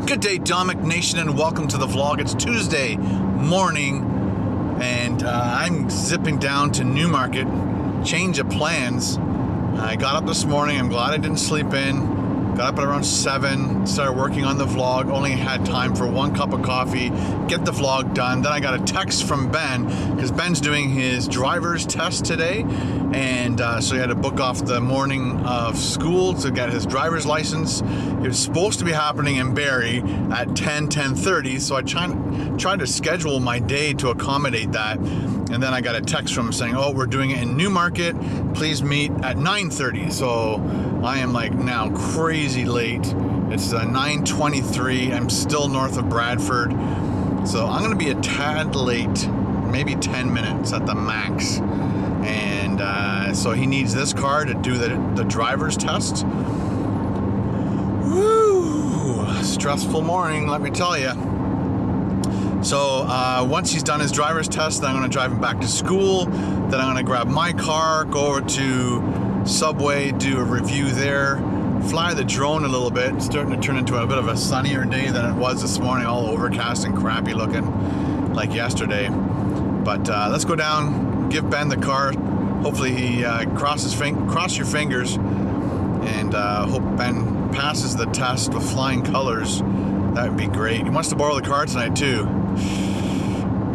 Good day, Domik Nation, and welcome to the vlog. It's Tuesday morning, and I'm zipping down to Newmarket. Change of plans. I got up this morning. I'm glad I didn't sleep in. Got up at around 7, started working on the vlog. Only had time for 1 cup of coffee, get the vlog done. Then I got a text from Ben, because Ben's doing his driver's test today. And so he had to book off the morning of school to get his driver's license. It was supposed to be happening in Barrie at 10:30. So I tried to schedule my day to accommodate that. And then I got a text from him saying, oh, we're doing it in Newmarket. Please meet at 9:30. So I am like now crazy late. It's 9:23. I'm still north of Bradford. So I'm going to be a tad late, maybe 10 minutes at the max. And so he needs this car to do the driver's test. Woo! Stressful morning, let me tell you. So once he's done his driver's test, then I'm going to drive him back to school. Then I'm going to grab my car, go over to Subway, do a review there, fly the drone a little bit. It's starting to turn into a bit of a sunnier day than it was this morning, all overcast and crappy looking like yesterday. But let's go down, give Ben the car. Hopefully he cross your fingers, and hope Ben passes the test with flying colors. That would be great. He wants to borrow the car tonight too.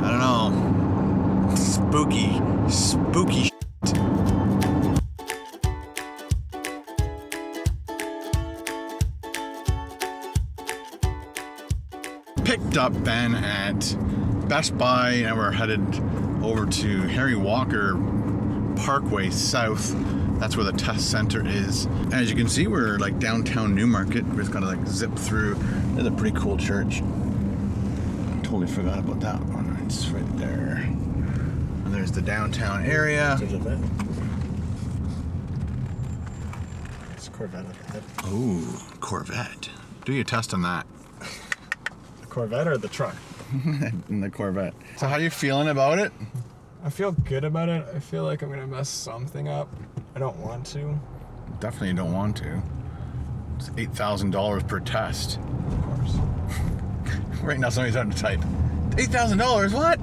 I don't know. Spooky shit. Picked up Ben at Best Buy, and we're headed over to Harry Walker Parkway South. That's where the test center is. As you can see, we're like downtown Newmarket. We're just gonna like zip through. There's a pretty cool church. Totally forgot about that one. It's right there. And there's the downtown area. There's a vet. It's a Corvette up ahead. Oh, Corvette. Do your test on that. The Corvette or the truck? In the Corvette. So how you feeling about it? I feel good about it. I feel like I'm gonna mess something up. I don't want to. Definitely don't want to. It's $8,000 per test. Of course. Right now somebody's starting to type, $8,000, what?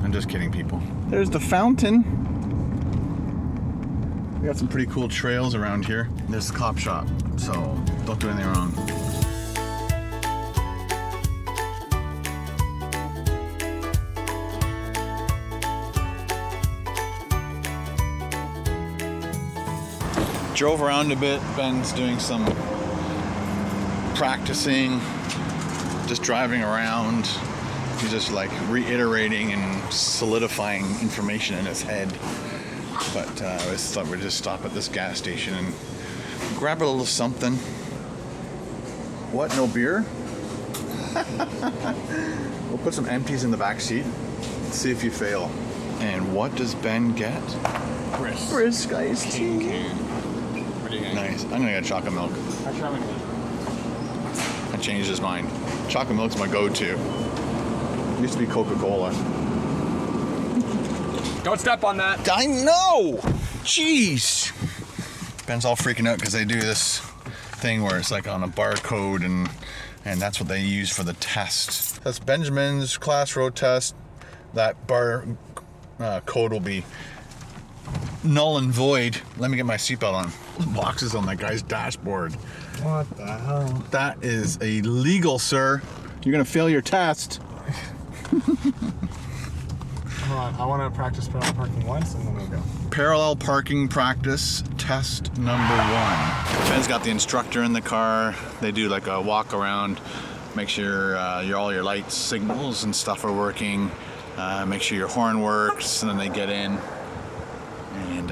I'm just kidding, people. There's the fountain. We got some pretty cool trails around here. There's the cop shop, so don't do anything wrong. Drove around a bit. Ben's doing some practicing, just driving around. He's just like reiterating and solidifying information in his head. But I just thought we'd just stop at this gas station and grab a little something. What, no beer? We'll put some empties in the back seat. Let's see if you fail. And what does Ben get? Brisk iced tea. Nice. I'm gonna get chocolate milk. I changed his mind. Chocolate milk's my go-to. It used to be Coca-Cola. Don't step on that. I know! Jeez! Ben's all freaking out because they do this thing where it's like on a barcode, and that's what they use for the test. That's Benjamin's class road test. That bar code will be null and void. Let me get my seatbelt on. Boxes on that guy's dashboard. What the hell? That is illegal, sir. You're gonna fail your test. Hold on, I want to practice parallel parking once and then we'll go. Parallel parking practice test number 1. Ben's got the instructor in the car. They do like a walk around, make sure all your lights, signals and stuff are working. Make sure your horn works, and then they get in. And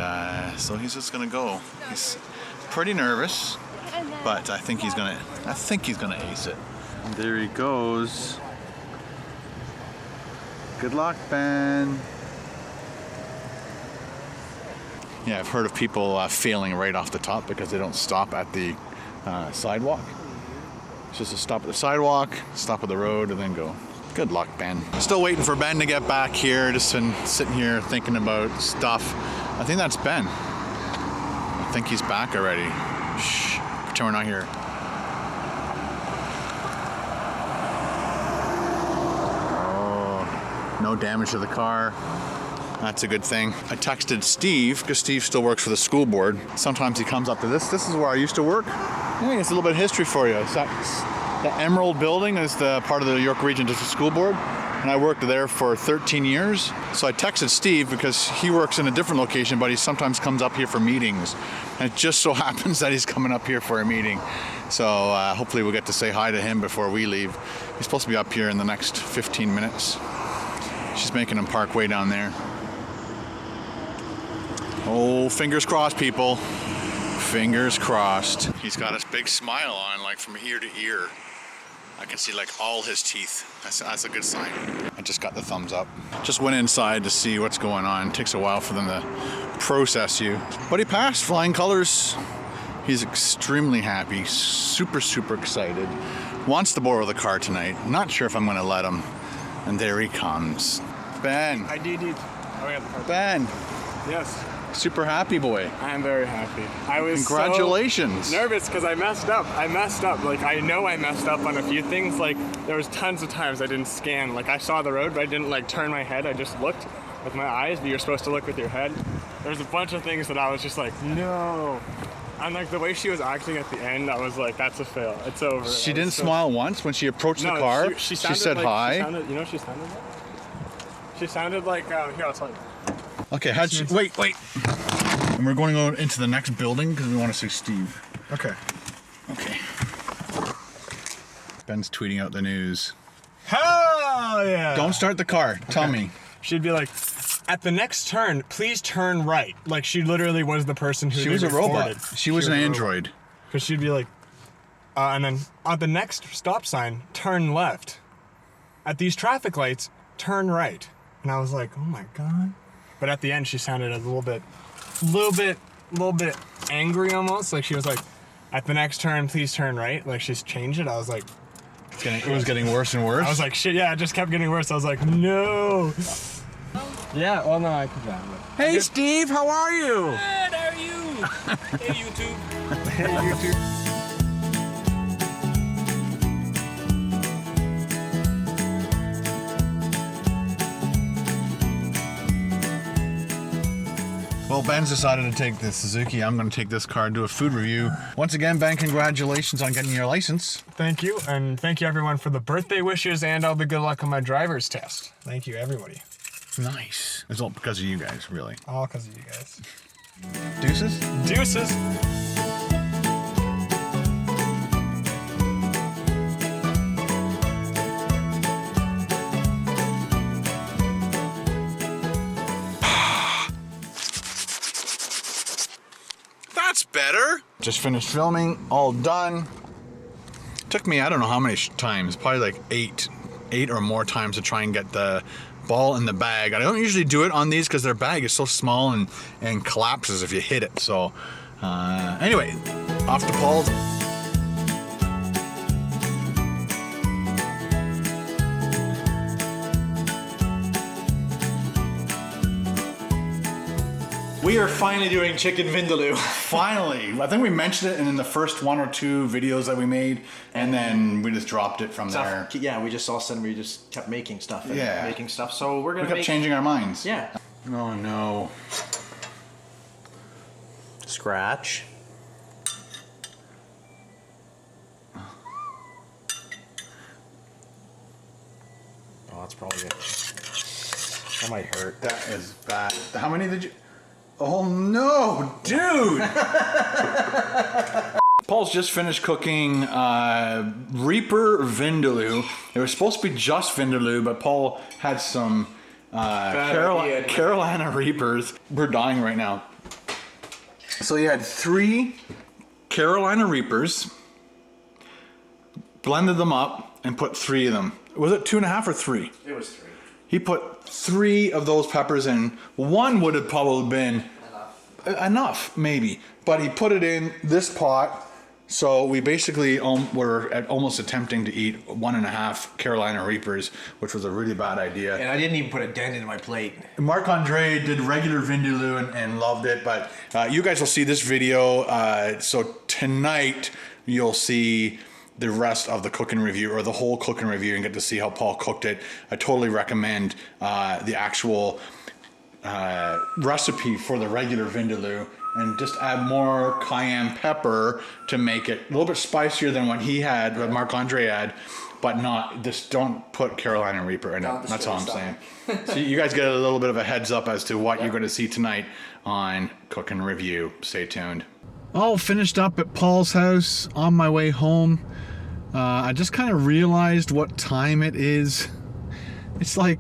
so he's just gonna go. He's pretty nervous, but I think he's gonna ace it. And there he goes. Good luck, Ben. Yeah, I've heard of people failing right off the top because they don't stop at the sidewalk. It's just a stop at the sidewalk, stop at the road, and then go. Good luck, Ben. Still waiting for Ben to get back here. Just been sitting here thinking about stuff. I think that's Ben. I think he's back already. Shh, pretend we're not here. No damage to the car. That's a good thing. I texted Steve, because Steve still works for the school board. Sometimes he comes up to this. This is where I used to work. Yeah, it's a little bit of history for you. The Emerald Building is the part of the York Region District School Board, and I worked there for 13 years. So I texted Steve because he works in a different location, but he sometimes comes up here for meetings. And it just so happens that he's coming up here for a meeting. So hopefully we'll get to say hi to him before we leave. He's supposed to be up here in the next 15 minutes. She's making him park way down there. Oh, fingers crossed, people. Fingers crossed. He's got a big smile on, like from ear to ear. I can see like all his teeth. That's a good sign. I just got the thumbs up. Just went inside to see what's going on. It takes a while for them to process you. But he passed, flying colors. He's extremely happy, super, super excited. Wants to borrow the car tonight. Not sure if I'm gonna let him. And there he comes. Ben. I did. Oh, yeah, the car. Ben. Yes. Super happy boy. I am very happy. I was Congratulations. so nervous because I messed up. Like, I know I messed up on a few things. Like, there was tons of times I didn't scan. Like, I saw the road, but I didn't, like, turn my head. I just looked with my eyes, but you're supposed to look with your head. There's a bunch of things that I was just like, no. And, like, the way she was acting at the end, I was like, that's a fail. It's over. She didn't smile once when she approached the car. She said like, hi. You know what she sounded like? She sounded like, here, I'll tell you. Okay, wait. And we're going to go into the next building because we want to see Steve. Okay. Ben's tweeting out the news. Hell yeah! Don't start the car. Tell me. She'd be like, at the next turn, please turn right. Like, she literally was the person who She was a robot. She was an android. Because she'd be like, and then at the next stop sign, turn left. At these traffic lights, turn right. And I was like, oh my God. But at the end, she sounded a little bit angry almost. Like, she was like, at the next turn, please turn right. Like, she's changed it. I was like, It was getting worse and worse. I was like, shit, yeah, it just kept getting worse. I was like, no. Yeah, well, no, I can drive it. Hey, Steve, how are you? Good, how are you? Hey, YouTube. Hey, YouTube. Well, Ben's decided to take the Suzuki. I'm going to take this car and do a food review. Once again, Ben, congratulations on getting your license. Thank you, and thank you everyone for the birthday wishes and all the good luck on my driver's test. Thank you, everybody. Nice. It's all because of you guys, really. All because of you guys. Deuces? Deuces. That's better. Just finished filming, all done. Took me, I don't know how many times, probably like eight or more times to try and get the ball in the bag. I don't usually do it on these because their bag is so small and collapses if you hit it. So anyway, off to Paul's. We are finally doing chicken vindaloo. Finally. I think we mentioned it in the first 1 or 2 videos that we made, and then we just dropped it from there. Yeah, we just all of a sudden we just kept making stuff and Yeah. making stuff. So we're gonna We kept changing our minds. Yeah. Oh no. Scratch. Oh, that's probably it. That might hurt. That is bad. How many did you... Oh no, dude! Paul's just finished cooking Reaper Vindaloo. It was supposed to be just Vindaloo, but Paul had some Carolina Reapers. We're dying right now. So he had 3 Carolina Reapers, blended them up, and put 3 of them. Was it 2.5 or 3? It was 3. He put 3 of those peppers in. 1 would have probably been enough, maybe. But he put it in this pot. So we basically were almost attempting to eat 1.5 Carolina Reapers, which was a really bad idea. And I didn't even put a dent in my plate. Marc Andre did regular Vindaloo and loved it. But you guys will see this video. So tonight you'll see the rest of the cooking review or the whole cooking review and get to see how Paul cooked it, I totally recommend the actual recipe for the regular vindaloo, and just add more cayenne pepper to make it a little bit spicier than what he had, what Marc Andre had, but not, just don't put Carolina Reaper in it. That's all I'm saying. So you guys get a little bit of a heads up as to what you're going to see tonight on Cooking Review. Stay tuned. All finished up at Paul's house, on my way home. I just kind of realized what time it is. It's like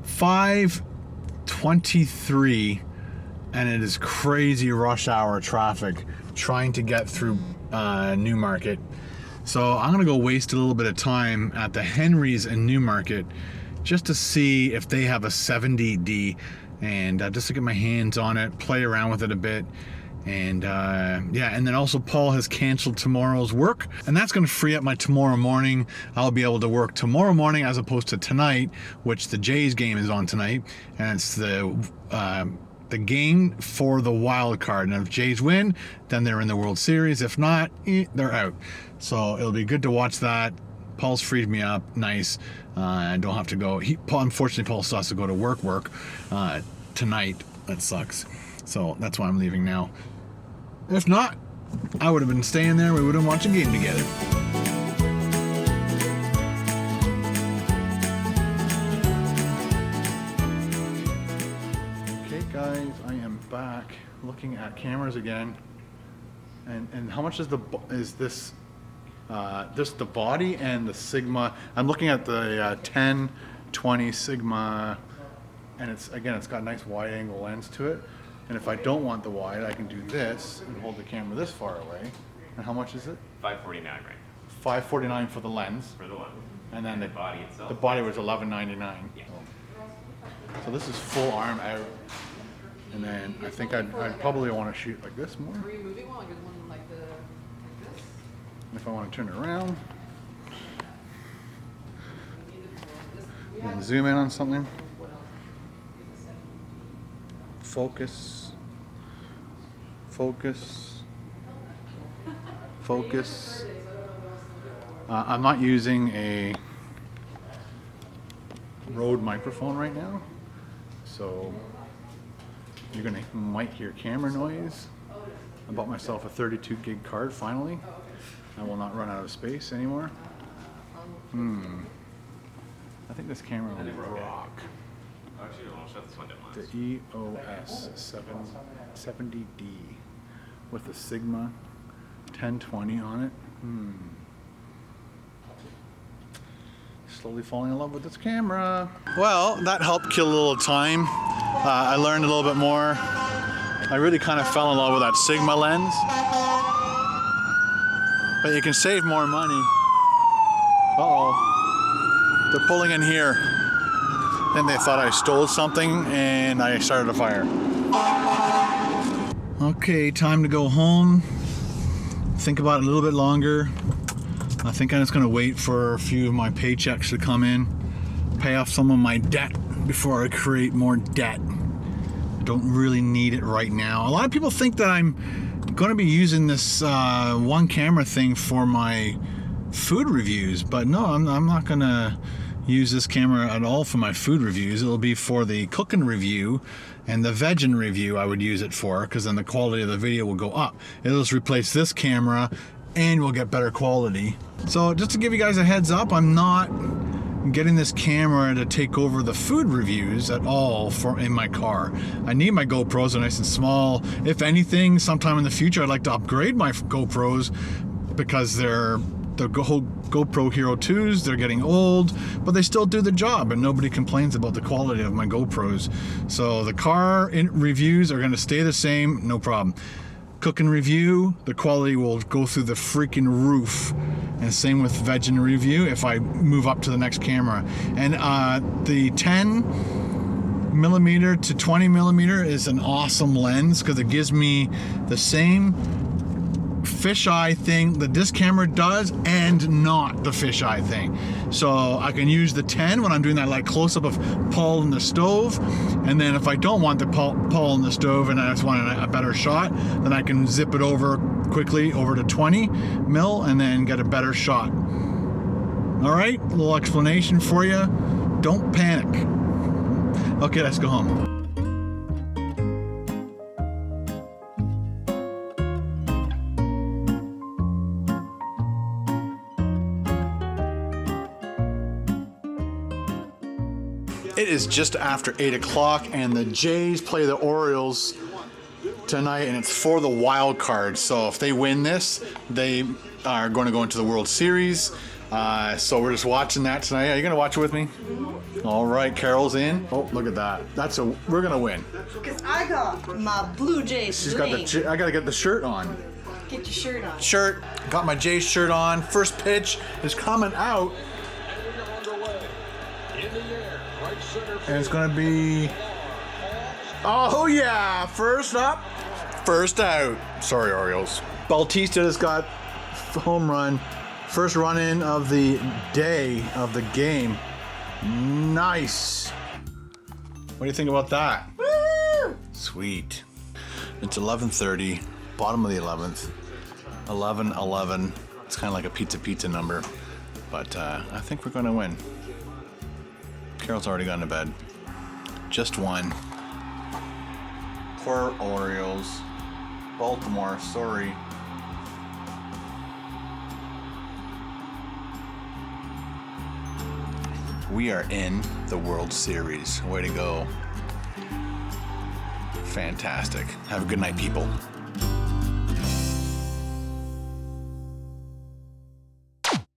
5:23, and it is crazy rush hour traffic trying to get through Newmarket. So I'm gonna go waste a little bit of time at the Henry's in Newmarket just to see if they have a 70D, and just to get my hands on it, play around with it a bit. And yeah, and then also Paul has canceled tomorrow's work, and that's going to free up my tomorrow morning. I'll be able to work tomorrow morning as opposed to tonight, which the Jays game is on tonight, and it's the game for the wild card. And if Jays win, then they're in the World Series. If not, they're out. So it'll be good to watch that. Paul's freed me up, nice. I don't have to go. Unfortunately, Paul still has to go to work tonight. That sucks. So that's why I'm leaving now. If not, I would have been staying there. We would have watched a game together. Okay, guys, I am back looking at cameras again. And how much is this? Just the body and the Sigma. I'm looking at the 10-20 Sigma, and it's got a nice wide angle lens to it. And if I don't want the wide, I can do this and hold the camera this far away. And how much is it? $549, right? $549 for the lens. For the lens. And then the body itself. The body was $11.99. Yeah. So this is full arm out. And then I think I'd probably want to shoot like this more. Are you moving one like this? And if I want to turn it around, and zoom in on something. Focus. I'm not using a Rode microphone right now, so you might hear camera noise. I bought myself a 32 gig card finally. I will not run out of space anymore. I think this camera will rock. Actually, I'll shut this one down. The EOS 770D with the Sigma 1020 on it. Slowly falling in love with this camera. Well, that helped kill a little time. I learned a little bit more. I really kind of fell in love with that Sigma lens. But you can save more money. Uh-oh. They're pulling in here. Then they thought I stole something, and I started a fire. Okay, time to go home. Think about it a little bit longer. I think I'm just gonna wait for a few of my paychecks to come in, pay off some of my debt before I create more debt. I don't really need it right now. A lot of people think that I'm gonna be using this one camera thing for my food reviews, but no, I'm not gonna use this camera at all for my food reviews. It'll be for the cooking review and the vegging review I would use it for, because then the quality of the video will go up. It'll just replace this camera and we'll get better quality. So just to give you guys a heads up, I'm not getting this camera to take over the food reviews at all in my car. I need my GoPros, they're nice and small. If anything, sometime in the future I'd like to upgrade my GoPros because they're the whole GoPro Hero 2s, they're getting old, but they still do the job and nobody complains about the quality of my GoPros. So the car reviews are gonna stay the same, no problem. Cooking review, the quality will go through the freaking roof. And same with vegging review if I move up to the next camera. And the 10mm to 20mm is an awesome lens because it gives me the same fisheye thing that this camera does and not the fisheye thing. So I can use the 10 when I'm doing that like close-up of Paul in the stove, and then if I don't want the Paul in the stove and I just want a better shot, then I can zip it over quickly over to 20 mil and then get a better shot. All right, a little explanation for you. Don't panic. Okay, let's go home. It is just after 8 o'clock and the Jays play the Orioles tonight, and it's for the wild card. So if they win this, they are going to go into the World Series. So we're just watching that tonight. Are you going to watch it with me? All right, Carol's in. Oh, look at that. We're going to win. Because I got my Blue Jays. She's got I got to get the shirt on. Get your shirt on. Shirt. Got my Jays shirt on. First pitch is coming out. And it's going to be... Oh, yeah. First up, first out. Sorry, Orioles. Bautista has got home run. First run in of the day of the game. Nice. What do you think about that? Woo! Sweet. It's 11:30, bottom of the 11th. 11-11. It's kind of like a pizza number. But I think we're going to win. Carol's already gone to bed. Just one. Poor Orioles. Baltimore, sorry. We are in the World Series. Way to go. Fantastic. Have a good night, people.